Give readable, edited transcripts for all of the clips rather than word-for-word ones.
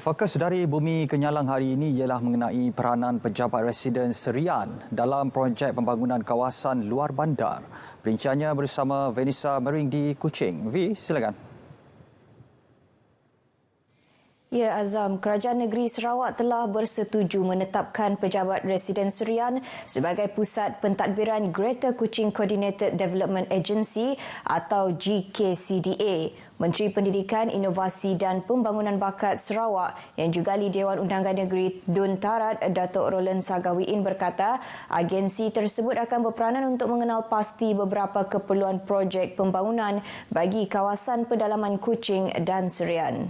Fokus dari Bumi Kenyalang hari ini ialah mengenai peranan pejabat residen Serian dalam projek pembangunan kawasan luar bandar. Perinciannya bersama Vanessa Mering di Kuching. V, silakan. Ya, Azam, Kerajaan Negeri Sarawak telah bersetuju menetapkan Pejabat Residen Serian sebagai pusat pentadbiran Greater Kuching Coordinated Development Agency atau GKCDA. Menteri Pendidikan, Inovasi dan Pembangunan Bakat Sarawak yang juga ahli Dewan Undangan Negeri Dun Tarat, Datuk Roland Sagawiin berkata, agensi tersebut akan berperanan untuk mengenal pasti beberapa keperluan projek pembangunan bagi kawasan pedalaman Kuching dan Serian.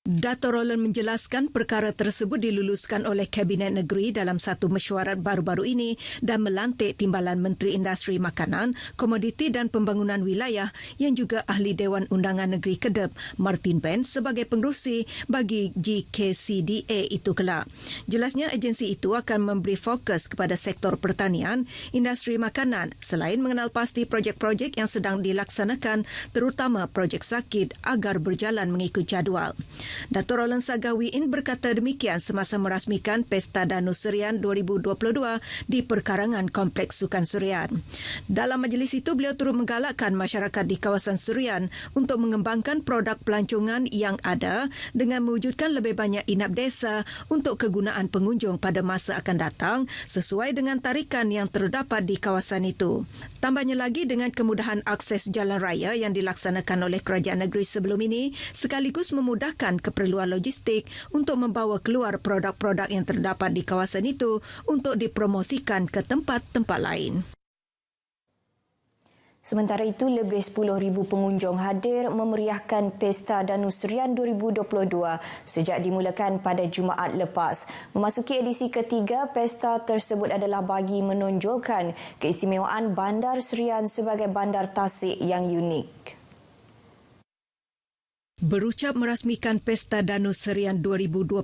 Dato' Roland menjelaskan perkara tersebut diluluskan oleh Kabinet Negeri dalam satu mesyuarat baru-baru ini dan melantik Timbalan Menteri Industri Makanan, Komoditi dan Pembangunan Wilayah yang juga ahli Dewan Undangan Negeri Kedep, Martin Ben sebagai pengerusi bagi GKCDA itu kelak. Jelasnya agensi itu akan memberi fokus kepada sektor pertanian, industri makanan selain mengenal pasti projek-projek yang sedang dilaksanakan terutama projek sakit agar berjalan mengikut jadual. Dato' Roland Sagawiin berkata demikian semasa merasmikan Pesta Danau Serian 2022 di perkarangan Kompleks Sukan Serian. Dalam majlis itu, beliau turut menggalakkan masyarakat di kawasan Serian untuk mengembangkan produk pelancongan yang ada dengan mewujudkan lebih banyak inap desa untuk kegunaan pengunjung pada masa akan datang sesuai dengan tarikan yang terdapat di kawasan itu. Tambahnya lagi dengan kemudahan akses jalan raya yang dilaksanakan oleh Kerajaan Negeri sebelum ini sekaligus memudahkan keperluan logistik untuk membawa keluar produk-produk yang terdapat di kawasan itu untuk dipromosikan ke tempat-tempat lain. Sementara itu, lebih 10,000 pengunjung hadir memeriahkan Pesta Danau Serian 2022 sejak dimulakan pada Jumaat lepas. Memasuki edisi ketiga, pesta tersebut adalah bagi menonjolkan keistimewaan Bandar Serian sebagai bandar tasik yang unik. Berucap merasmikan Pesta Danau Serian 2022,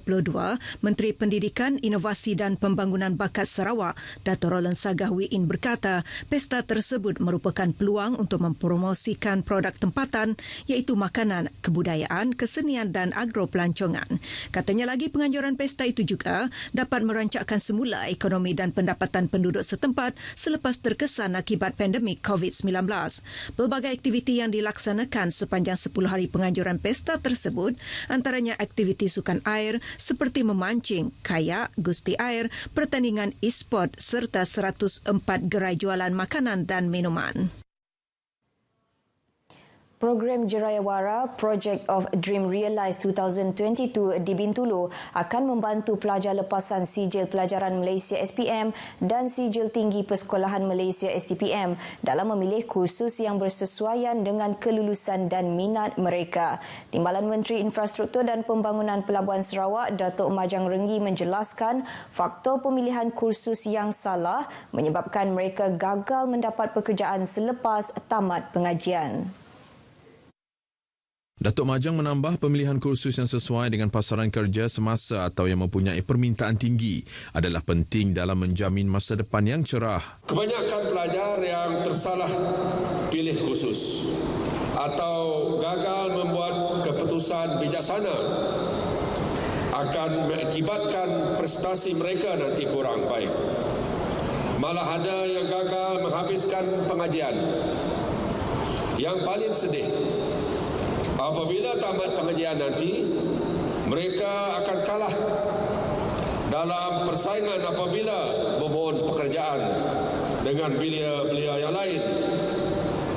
Menteri Pendidikan, Inovasi dan Pembangunan Bakat Sarawak, Dato' Roland Sagawiin berkata, pesta tersebut merupakan peluang untuk mempromosikan produk tempatan iaitu makanan, kebudayaan, kesenian dan agropelancongan. Katanya lagi penganjuran pesta itu juga dapat merancakkan semula ekonomi dan pendapatan penduduk setempat selepas terkesan akibat pandemik COVID-19. Pelbagai aktiviti yang dilaksanakan sepanjang 10 hari penganjuran pesta tersebut antaranya aktiviti sukan air seperti memancing, kayak, gusti air, pertandingan e-sport serta 104 gerai jualan makanan dan minuman. Program Jerayawara Project of Dream Realised 2022 di Bintulu akan membantu pelajar lepasan Sijil Pelajaran Malaysia SPM dan Sijil Tinggi Persekolahan Malaysia STPM dalam memilih kursus yang bersesuaian dengan kelulusan dan minat mereka. Timbalan Menteri Infrastruktur dan Pembangunan Pelabuhan Sarawak, Datuk Majang Renggi menjelaskan faktor pemilihan kursus yang salah menyebabkan mereka gagal mendapat pekerjaan selepas tamat pengajian. Datuk Majang menambah pemilihan kursus yang sesuai dengan pasaran kerja semasa atau yang mempunyai permintaan tinggi adalah penting dalam menjamin masa depan yang cerah. Kebanyakan pelajar yang tersalah pilih kursus atau gagal membuat keputusan bijaksana akan mengakibatkan prestasi mereka nanti kurang baik. Malah ada yang gagal menghabiskan pengajian. Yang paling sedih, apabila tamat pengajian nanti, mereka akan kalah dalam persaingan apabila memohon pekerjaan dengan belia-belia yang lain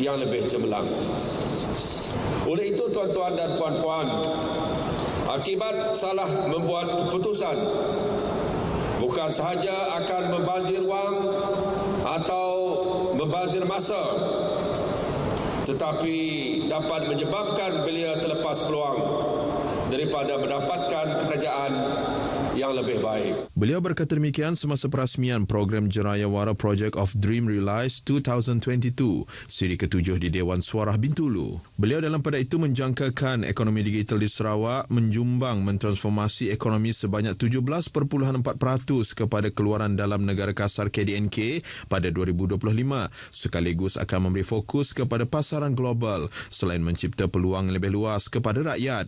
yang lebih cemerlang. Oleh itu, tuan-tuan dan puan-puan, akibat salah membuat keputusan bukan sahaja akan membazir wang atau membazir masa, tetapi dapat menyebabkan belia terlepas peluang daripada mendapatkan pekerjaan yang lebih baik. Beliau berkata demikian semasa perasmian program Jerayawara Project of Dream Realised 2022, siri ke-7 di Dewan Suarah Bintulu. Beliau dalam pada itu menjangkakan ekonomi digital di Sarawak menjumbang mentransformasi ekonomi sebanyak 17.4% kepada keluaran dalam negara kasar KDNK pada 2025, sekaligus akan memberi fokus kepada pasaran global selain mencipta peluang lebih luas kepada rakyat.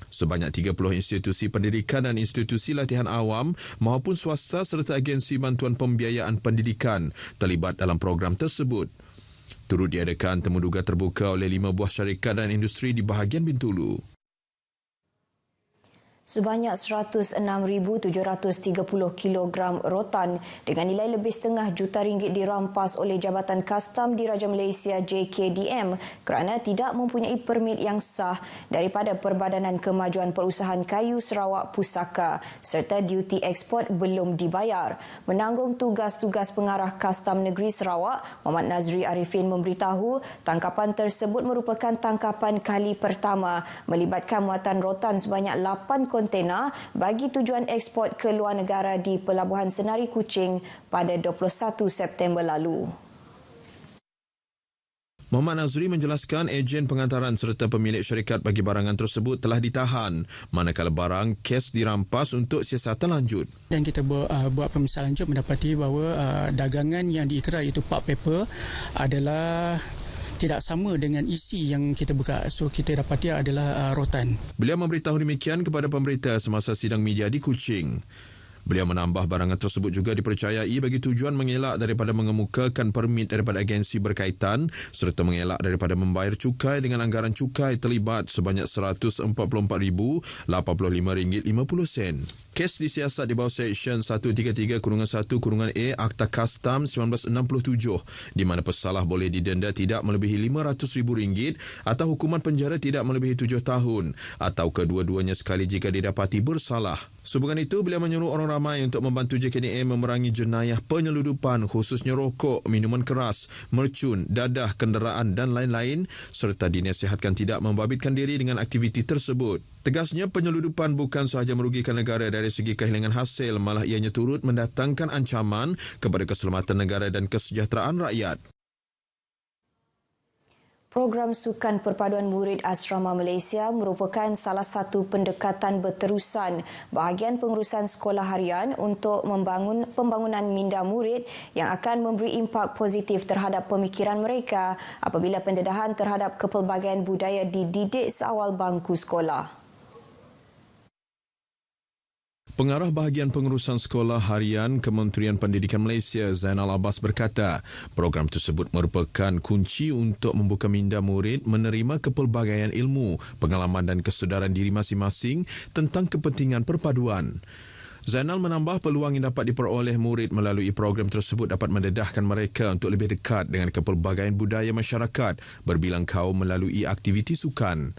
Sebanyak 30 institusi pendidikan dan institusi latihan awam maupun swasta serta agensi bantuan pembiayaan pendidikan terlibat dalam program tersebut. Turut diadakan temuduga terbuka oleh 5 buah syarikat dan industri di bahagian Bintulu. Sebanyak 106,730 kilogram rotan dengan nilai lebih setengah juta ringgit dirampas oleh Jabatan Kastam Diraja Malaysia JKDM kerana tidak mempunyai permit yang sah daripada Perbadanan Kemajuan Perusahaan Kayu Sarawak Pusaka serta duti ekspor belum dibayar. Menanggung tugas-tugas pengarah Kastam Negeri Sarawak, Muhammad Nazri Arifin memberitahu tangkapan tersebut merupakan tangkapan kali pertama melibatkan muatan rotan sebanyak 8 kontena bagi tujuan ekspor ke luar negara di Pelabuhan Senari Kuching pada 21 September lalu. Muhammad Nazri menjelaskan ejen pengantaran serta pemilik syarikat bagi barangan tersebut telah ditahan manakala barang kes dirampas untuk siasatan lanjut. Dan kita buat pemeriksaan lanjut mendapati bahawa dagangan yang diikrar iaitu pulp paper adalah tidak sama dengan isi yang kita buka. So kita dapati adalah rotan. Beliau memberitahu demikian kepada pemberita semasa sidang media di Kuching. Beliau menambah barangan tersebut juga dipercayai bagi tujuan mengelak daripada mengemukakan permit daripada agensi berkaitan serta mengelak daripada membayar cukai dengan anggaran cukai terlibat sebanyak RM144,085.50. Kes disiasat di bawah Seksyen 133-1-A Akta Kastam 1967 di mana pesalah boleh didenda tidak melebihi RM500,000 atau hukuman penjara tidak melebihi 7 tahun atau kedua-duanya sekali jika didapati bersalah. Sehubungan itu, beliau menyuruh orang ramai untuk membantu JKDM memerangi jenayah penyeludupan khususnya rokok, minuman keras, mercun, dadah, kenderaan dan lain-lain serta dinasihatkan tidak membabitkan diri dengan aktiviti tersebut. Tegasnya, penyeludupan bukan sahaja merugikan negara dari segi kehilangan hasil, malah ianya turut mendatangkan ancaman kepada keselamatan negara dan kesejahteraan rakyat. Program Sukan Perpaduan Murid Asrama Malaysia merupakan salah satu pendekatan berterusan bahagian pengurusan sekolah harian untuk pembangunan minda murid yang akan memberi impak positif terhadap pemikiran mereka apabila pendedahan terhadap kepelbagaian budaya dididik seawal bangku sekolah. Pengarah Bahagian Pengurusan Sekolah Harian Kementerian Pendidikan Malaysia, Zainal Abbas berkata, program tersebut merupakan kunci untuk membuka minda murid menerima kepelbagaian ilmu, pengalaman dan kesedaran diri masing-masing tentang kepentingan perpaduan. Zainal menambah peluang yang dapat diperoleh murid melalui program tersebut dapat mendedahkan mereka untuk lebih dekat dengan kepelbagaian budaya masyarakat berbilang kaum melalui aktiviti sukan.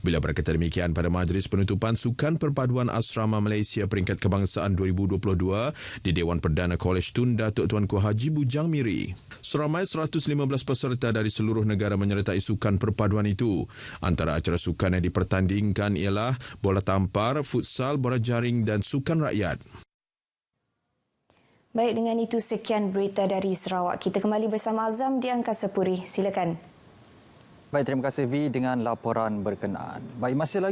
Bila berkata demikian pada Majlis Penutupan Sukan Perpaduan Asrama Malaysia Peringkat Kebangsaan 2022 di Dewan Perdana Kolej Tun Datuk Tuanku Haji Bujang Miri. Seramai 115 peserta dari seluruh negara menyertai sukan perpaduan itu. Antara acara sukan yang dipertandingkan ialah bola tampar, futsal, bola jaring dan sukan rakyat. Baik, dengan itu sekian berita dari Sarawak. Kita kembali bersama Azam di Angkasa Puri. Silakan. Baik, terima kasih V dengan laporan berkenaan. Baik, masih lagi